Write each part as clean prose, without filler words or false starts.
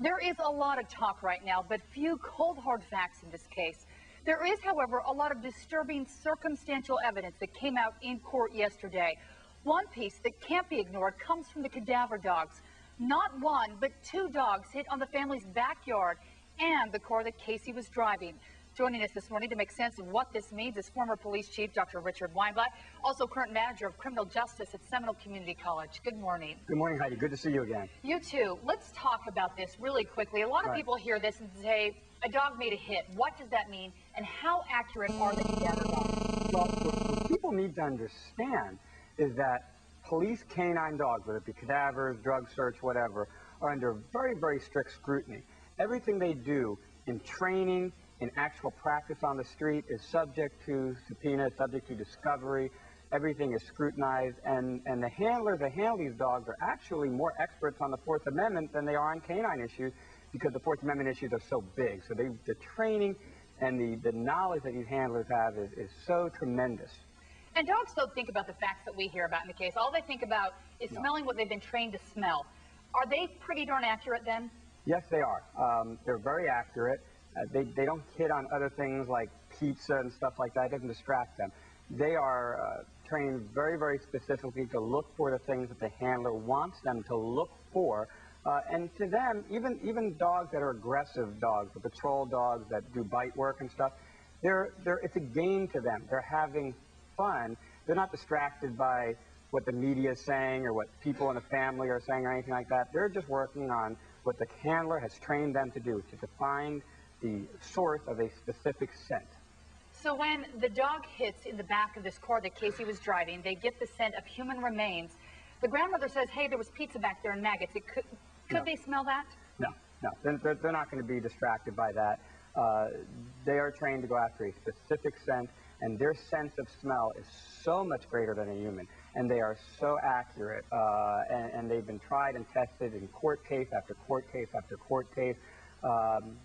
There is a lot of talk right now, but few cold hard facts in this case. There is, however, a lot of disturbing circumstantial evidence that came out in court yesterday. One piece that can't be ignored comes from the cadaver dogs. Not one, but two dogs hit on the family's backyard and the car that Casey was driving. Joining us this morning to make sense of what this means is former police chief Dr. Richard Weinblatt, also current manager of criminal justice at Seminole Community College. Good morning. Good morning, Heidi. Good to see you again. You too. Let's talk about this really quickly. A lot of people hear this and say, a dog made a hit. What does that mean, and how accurate are the cadaver dogs? Well, what people need to understand is that police canine dogs, whether it be cadavers, drug search, whatever, are under very, very strict scrutiny. Everything they do in training, in actual practice on the street, is subject to subpoena, subject to discovery. Everything is scrutinized, and the handlers that handle these dogs are actually more experts on the Fourth Amendment than they are on canine issues, because the Fourth Amendment issues are so big. So the training and the knowledge that these handlers have is so tremendous. And dogs don't think about the facts that we hear about in the case. All they think about is smelling what they've been trained to smell. Are they pretty darn accurate then? Yes, they are. They're very accurate. They don't hit on other things like pizza and stuff like that. It doesn't distract them. They are trained very, very specifically to look for the things that the handler wants them to look for. And to them, even dogs that are aggressive dogs, the patrol dogs that do bite work and stuff, it's a game to them. They're having fun. They're not distracted by what the media is saying or what people in the family are saying or anything like that. They're just working on what the handler has trained them to do, to find the source of a specific scent. So when the dog hits in the back of this car that Casey was driving, they get the scent of human remains. The grandmother says, hey, there was pizza back there and maggots. Could they smell that? No. They're not going to be distracted by that. They are trained to go after a specific scent, and their sense of smell is so much greater than a human, and they are so accurate, and they've been tried and tested in court case after court case after court case.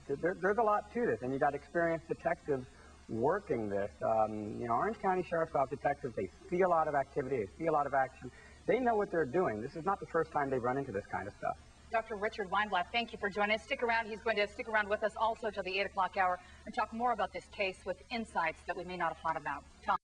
There's a lot to this, and you got experienced detectives working this. Orange County Sheriff's Office detectives, they see a lot of activity, they see a lot of action. They know what they're doing. This is not the first time they've run into this kind of stuff. Dr. Richard Weinblatt, thank you for joining us. Stick around. He's going to stick around with us also till the 8 o'clock hour and talk more about this case with insights that we may not have thought about. Tom.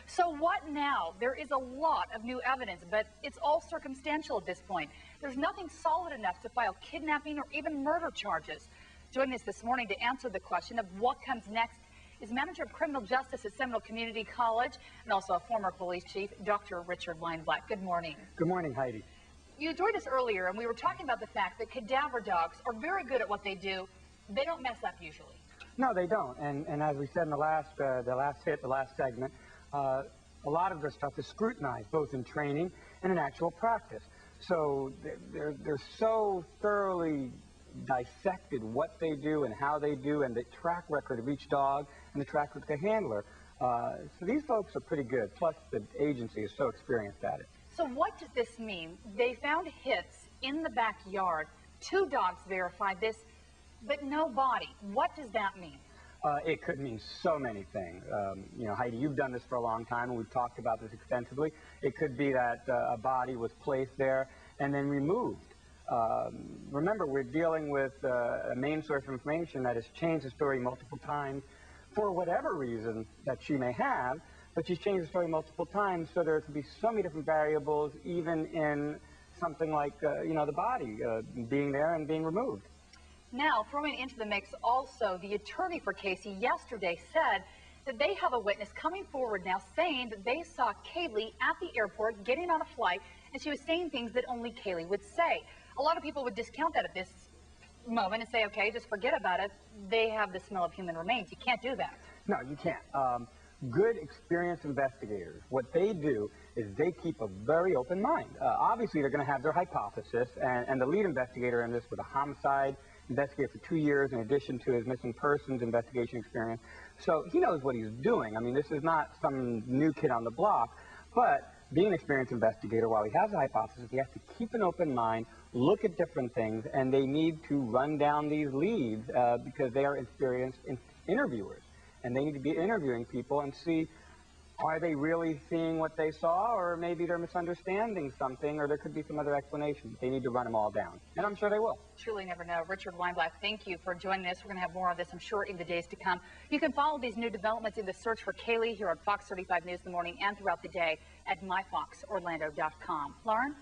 So what now? There is a lot of new evidence, but it's all circumstantial at this point. There's nothing solid enough to file kidnapping or even murder charges. Joining us this morning to answer the question of what comes next is Manager of Criminal Justice at Seminole Community College and also a former police chief, Dr. Richard Weinblatt. Good morning. Good morning, Heidi. You joined us earlier, and we were talking about the fact that cadaver dogs are very good at what they do. They don't mess up usually. No, they don't. And as we said in the last segment, a lot of their stuff is scrutinized, both in training and in actual practice. So they're so thoroughly dissected what they do and how they do, and the track record of each dog and the track record of the handler. So these folks are pretty good, plus the agency is so experienced at it. So what does this mean? They found hits in the backyard. Two dogs verified this, but no body. What does that mean? It could mean so many things. Heidi, you've done this for a long time, and we've talked about this extensively. It could be that a body was placed there and then removed. Remember, we're dealing with a main source of information that has changed the story multiple times for whatever reason that she may have, but she's changed the story multiple times, so there could be so many different variables, even in something like, the body being there and being removed. Now, throwing into the mix also, the attorney for Casey yesterday said that they have a witness coming forward now saying that they saw Caylee at the airport getting on a flight, and she was saying things that only Caylee would say. A lot of people would discount that at this moment and say, okay, just forget about it. They have the smell of human remains. You can't do that. No, you can't. Good, experienced investigators, what they do is they keep a very open mind. Obviously, they're going to have their hypothesis, and the lead investigator in this with a homicide investigator for 2 years in addition to his missing persons investigation experience. So he knows what he's doing. I mean, this is not some new kid on the block, but being an experienced investigator, while he has a hypothesis, he has to keep an open mind, look at different things, and they need to run down these leads because they are experienced interviewers. And they need to be interviewing people and see, are they really seeing what they saw, or maybe they're misunderstanding something, or there could be some other explanation. They need to run them all down, and I'm sure they will. Truly never know. Richard Weinblatt, thank you for joining us. We're going to have more of this, I'm sure, in the days to come. You can follow these new developments in the search for Caylee here on Fox 35 News in the morning and throughout the day at myfoxorlando.com. Lauren?